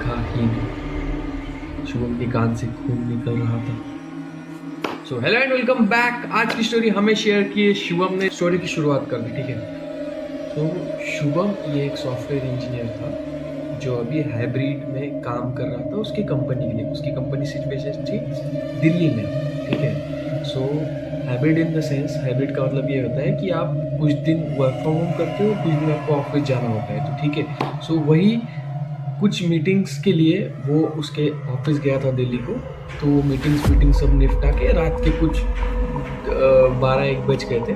देखा ही नहीं। शुभम के कान से खून निकल रहा था। So hello and welcome back. आज की स्टोरी हमें शेयर की है शुभम ने। स्टोरी की शुरुआत कर दी, ठीक है। तो शुभम ये एक सॉफ्टवेयर इंजीनियर था जो अभी हाइब्रिड में काम कर रहा था उसकी कंपनी के लिए। उसकी कंपनी सिचुएशन थी दिल्ली में, ठीक है। So hybrid in the sense, hybrid का मतलब ये होता है कि आप कुछ दिन वर्क फ्रॉम होम करते हो, कुछ दिन आपको ऑफिस जाना होता है, तो ठीक है। सो वही कुछ मीटिंग्स के लिए वो उसके ऑफिस गया था दिल्ली को। तो वो मीटिंग सब निपटा के रात के कुछ 12-1 बज गए थे।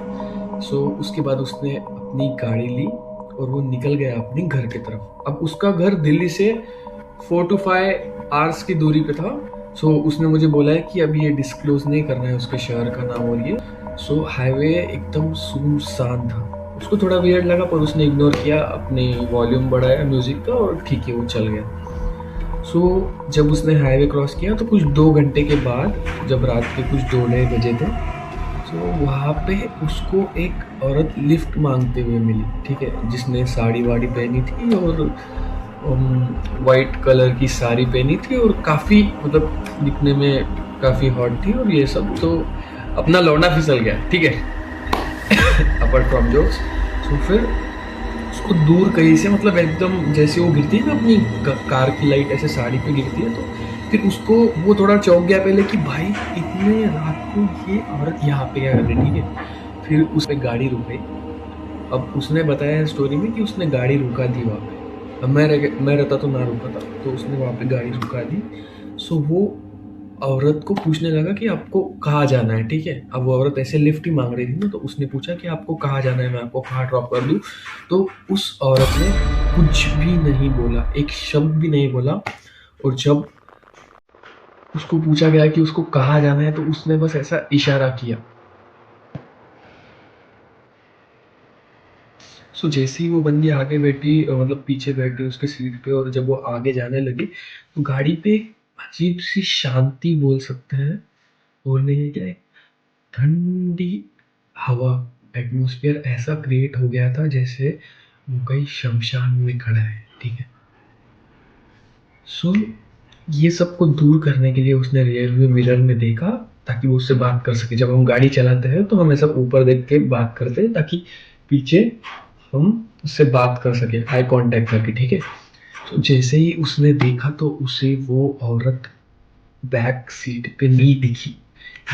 सो उसके बाद उसने अपनी गाड़ी ली और वो निकल गया अपने घर की तरफ। अब उसका घर दिल्ली से 4 to 5 आवर्स की दूरी पे था। सो उसने मुझे बोला है कि अभी ये डिस्क्लोज नहीं करना है उसके शहर का नाम और ये। सो हाईवे एकदम सुनसान था। उसको थोड़ा वियर्ड लगा पर उसने इग्नोर किया, अपनी वॉल्यूम बढ़ाया म्यूजिक का और ठीक है वो चल गया। सो जब उसने हाईवे क्रॉस किया तो कुछ 2 घंटे के बाद, जब रात के कुछ 2-2:30 बजे थे, तो वहाँ पे उसको एक औरत लिफ्ट मांगते हुए मिली, ठीक है, जिसने साड़ी वाड़ी पहनी थी और वाइट कलर की साड़ी पहनी थी और काफ़ी मतलब दिखने में काफ़ी हॉट थी और ये सब। तो अपना लौंडा फिसल गया, ठीक है। Apart from jokes. सो फिर उसको दूर कहीं से, मतलब एकदम जैसे वो गिरती है ना अपनी कार की लाइट ऐसे साड़ी पे गिरती है, तो फिर उसको वो थोड़ा चौंक गया पहले कि भाई इतने रात को ये औरत यहाँ पे क्या कर रही है, ठीक है। फिर उस पे गाड़ी रुक गई। अब उसने बताया स्टोरी में कि उसने गाड़ी रुका दी वहाँ पे। अब मैं रहता तो ना रुका था, तो उसने वहाँ पे गाड़ी रुका दी। सो वो औरत को पूछने लगा कि आपको कहाँ जाना है, ठीक है। अब वो औरत ऐसे लिफ्ट ही मांग रही थी ना, तो उसने पूछा कि आपको कहाँ जाना है, मैं आपको कहाँ ड्रॉप कर दूँ। तो उस औरत ने कुछ भी नहीं बोला, एक शब्द भी नहीं बोला। और जब उसको पूछा गया कि उसको कहाँ जाना है, तो उसने बस ऐसा इशारा किया। सो जैसे ही वो बंदी आगे बैठी, मतलब पीछे बैठ गई उसके सीट पे, और जब वो आगे जाने लगी तो गाड़ी पे एक अजीब सी शांति बोल सकते हैं, बोलने की क्या, ठंडी हवा, एटमॉस्फेयर ऐसा क्रिएट हो गया था जैसे वो कहीं शमशान में खड़ा है, ठीक है। सो ये सबको दूर करने के लिए उसने रियर व्यू मिरर में देखा, ताकि वो उससे बात कर सके। जब हम गाड़ी चलाते हैं तो हम ऐसा ऊपर देख के बात करते हैं, ताकि पीछे हम उससे बात कर सके आई कांटेक्ट करके, ठीक है। तो जैसे ही उसने देखा तो उसे वो औरत बैक सीट पे नहीं दिखी,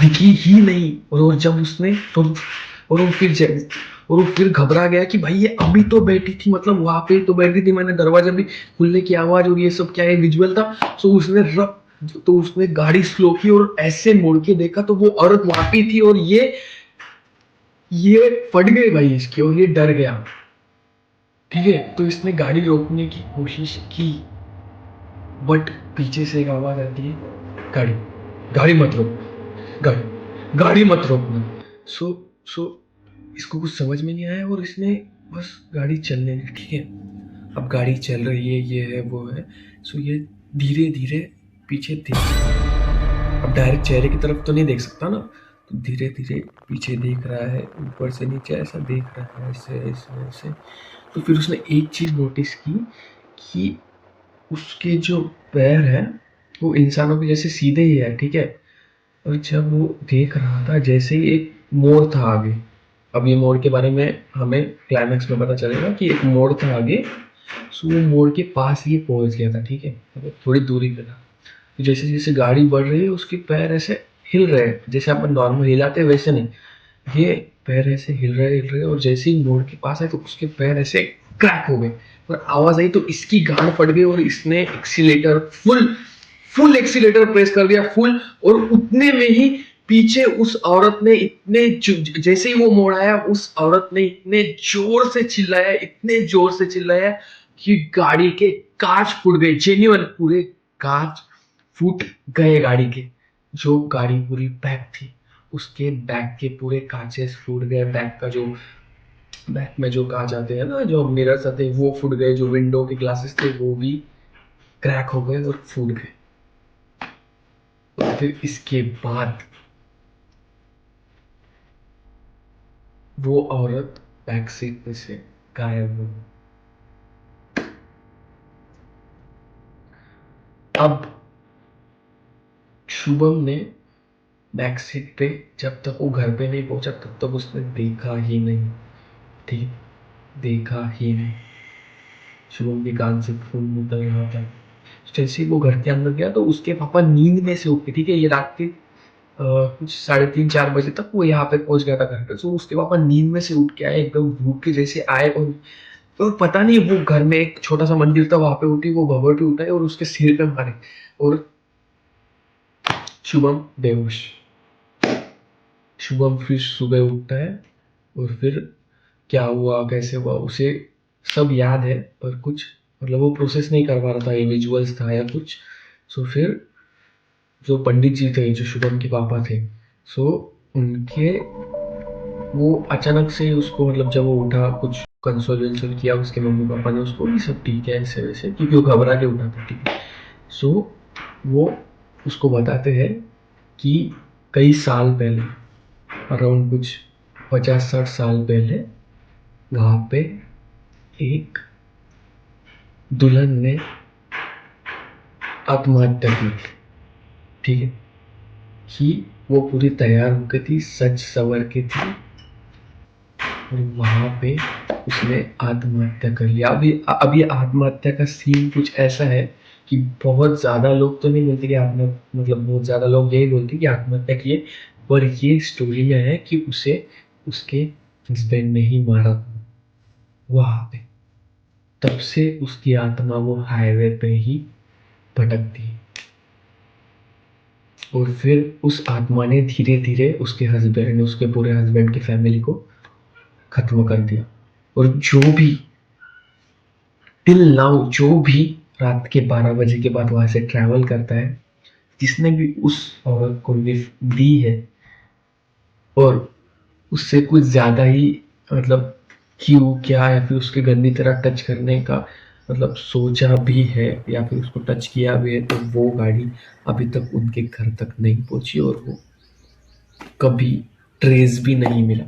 दिखी ही नहीं। और जब उसने तो और वो फिर और वो फिर घबरा गया कि भाई ये अभी तो बैठी थी, मतलब वहां पे तो बैठी थी, मैंने दरवाजा भी खुलने की आवाज और ये सब क्या है विजुअल था। सो उसने तो उसने गाड़ी स्लो की और ऐसे मुड़ के देखा तो वो औरत वहां पे थी। और ये फट गई भाई इसकी, और ये डर गया, ठीक है। तो इसने गाड़ी रोकने की कोशिश की, बट पीछे से एक आवाज आती है, गाड़ी गाड़ी मत रोक, गाड़ी गाड़ी मत रोकना। सो सो इसको कुछ समझ में नहीं आया और इसने बस गाड़ी चलने दी, ठीक है। अब गाड़ी चल रही है, ये है वो है। सो ये धीरे धीरे पीछे देख, अब डायरेक्ट चेहरे की तरफ तो नहीं देख सकता ना, तो धीरे धीरे पीछे देख रहा है, ऊपर से नीचे ऐसा देख रहा है, ऐसे ऐसे ऐसे। तो फिर उसने एक चीज नोटिस की कि उसके जो पैर है वो इंसानों के जैसे सीधे ही है, ठीक है। और जब वो देख रहा था, जैसे ही एक मोड़ था आगे। अब ये मोड़ के बारे में हमें क्लाइमैक्स में पता चलेगा कि एक मोड़ था आगे। सो वो मोड़ के पास ही पहुंच गया था, ठीक है, मतलब थोड़ी दूरी पे था। तो जैसे जैसे गाड़ी बढ़ रही है उसके पैर ऐसे हिल रहे हैं, जैसे अपन नॉर्मल हिलाते हैं वैसे नहीं, ये पैर ऐसे हिल रहे, और जैसे ही मोड़ के पास आए तो उसके पैर ऐसे क्रैक हो गए और आवाज आई, तो इसकी गांड फट गई और इसने accelerator full full accelerator press कर दिया, फुल। और उतने में ही पीछे उस औरत ने जैसे ही वो मोड़ आया, उस औरत ने इतने जोर से चिल्लाया, इतने जोर से चिल्लाया कि गाड़ी के कांच फूट गए, जेन्युइन पूरे कांच फूट गए गाड़ी के। जो गाड़ी पूरी पैक थी, उसके बैक के पूरे कांचेस फूट गए। बैक का जो, बैक में जो कांच आते हैं ना, जो मिरर्स आते हैं, वो फूट गए। जो विंडो के ग्लासेस थे वो भी क्रैक हो गए और फूट गए। और फिर इसके बाद वो औरत बैक सीट में से गायब हो गई। अब शुभम ने बैक सीट पे, जब तक वो घर पे नहीं पहुंचा तब तक उसने देखा ही नहीं, ठीक है, देखा ही नहीं। शुभम के कान से खून निकल रहा था। जैसे ही वो घर के अंदर गया तो उसके पापा नींद में से उठे, ठीक है, ये रात के कुछ 3:30-4 बजे तक वो यहाँ पे पहुंच गया था घर पे। तो उसके पापा नींद में से उठ के आए, एकदम भूख के जैसे आए, और पता नहीं वो घर में एक छोटा सा मंदिर था, वहां पे उठी, वो भगवती उठाए और उसके सिर पे मारे, और शुभम बेहोश। शुभम फिर सुबह उठता है, और फिर क्या हुआ कैसे हुआ उसे सब याद है, पर कुछ मतलब वो प्रोसेस नहीं कर पा रहा था, ये विजुअल्स था या कुछ। सो फिर जो पंडित जी थे, जो शुभम के पापा थे, सो उनके वो अचानक से उसको, मतलब जब वो उठा, कुछ कंसोल वेंसोल किया उसके मम्मी पापा ने उसको, ये सब ठीक है ऐसे वैसे, क्योंकि वो घबरा के उठा था, ठीक है। सो वो उसको बताते हैं कि कई साल पहले, अराउंड कुछ 50-60 साल पहले, वहाँ पे एक दुल्हन ने आत्महत्या की, ठीक है, कि वो पूरी तैयार होकर थी, सच सवर के थी, और वहां पे उसने आत्महत्या कर लिया। अब ये आत्महत्या का सीन कुछ ऐसा है कि बहुत ज्यादा लोग तो नहीं बोलते कि मतलब बहुत ज्यादा लोग यही बोलते कि आत्महत्या की है, पर ये स्टोरी में है कि उसे उसके हस्बैंड ने ही मारा था वहां पे। तब से उसकी आत्मा वो हाईवे पे ही भटकती है, और फिर उस आत्मा ने धीरे धीरे उसके पूरे हस्बैंड की फैमिली को खत्म कर दिया। और जो भी टिल नाउ, जो भी रात के 12 बजे के बाद वहां से ट्रैवल करता है, जिसने भी उस औरत को लिफ्ट दी है, और उससे कुछ ज्यादा ही मतलब क्यों क्या, या फिर उसके गंदी तरह टच करने का मतलब सोचा भी है, या फिर उसको टच किया भी है, तो वो गाड़ी अभी तक उनके घर तक नहीं पहुंची, और वो कभी ट्रेस भी नहीं मिला।